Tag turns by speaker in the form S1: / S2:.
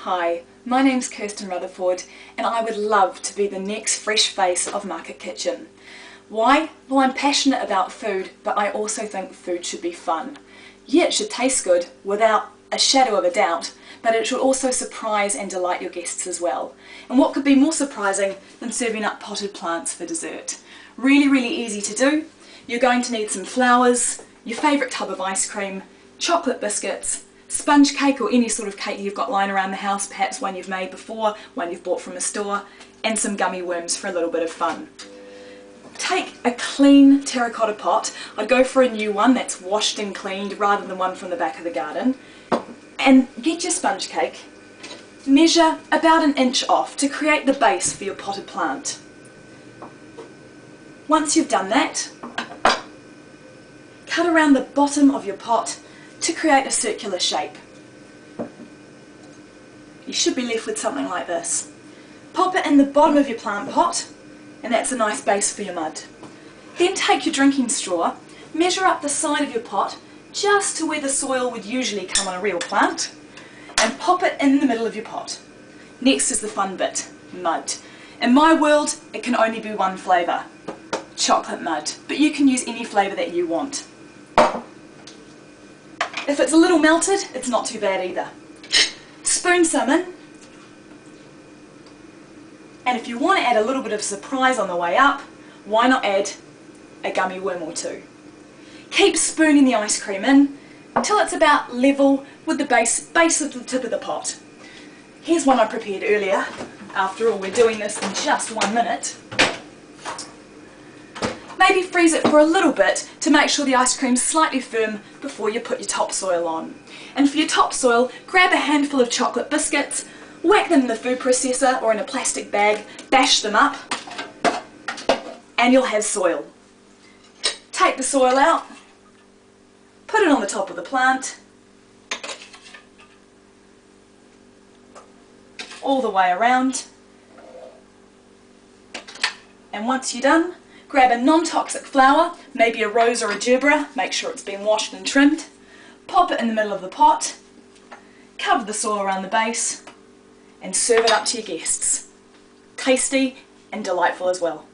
S1: Hi, my name's Kirsten Rutherford and I would love to be the next fresh face of Market Kitchen. Why? Well, I'm passionate about food, but I also think food should be fun. Yeah, it should taste good without a shadow of a doubt, but it should also surprise and delight your guests as well. And what could be more surprising than serving up potted plants for dessert? Really easy to do. You're going to need some flowers, your favourite tub of ice cream, chocolate biscuits, sponge cake or any sort of cake you've got lying around the house, perhaps one you've made before, one you've bought from a store, and some gummy worms for a little bit of fun. Take a clean terracotta pot. I'd go for a new one that's washed and cleaned rather than one from the back of the garden. And get your sponge cake. Measure about 1 inch off to create the base for your potted plant. Once you've done that, cut around the bottom of your pot to create a circular shape. You should be left with something like this. Pop it in the bottom of your plant pot, and that's a nice base for your mud. Then take your drinking straw, measure up the side of your pot just to where the soil would usually come on a real plant, and pop it in the middle of your pot. Next is the fun bit, mud. In my world, it can only be one flavour, chocolate mud, but you can use any flavour that you want. If it's a little melted, it's not too bad either. Spoon some in, and if you want to add a little bit of surprise on the way up, why not add a gummy worm or two? Keep spooning the ice cream in until it's about level with the base of the tip of the pot. Here's one I prepared earlier. After all, we're doing this in just 1 minute. Maybe freeze it for a little bit to make sure the ice cream's slightly firm before you put your topsoil on. And for your topsoil, grab a handful of chocolate biscuits, whack them in the food processor or in a plastic bag, bash them up, and you'll have soil. Take the soil out, put it on the top of the plant, all the way around, and once you're done, grab a non-toxic flower, maybe a rose or a gerbera, make sure it's been washed and trimmed, pop it in the middle of the pot, cover the soil around the base, and serve it up to your guests. Tasty and delightful as well.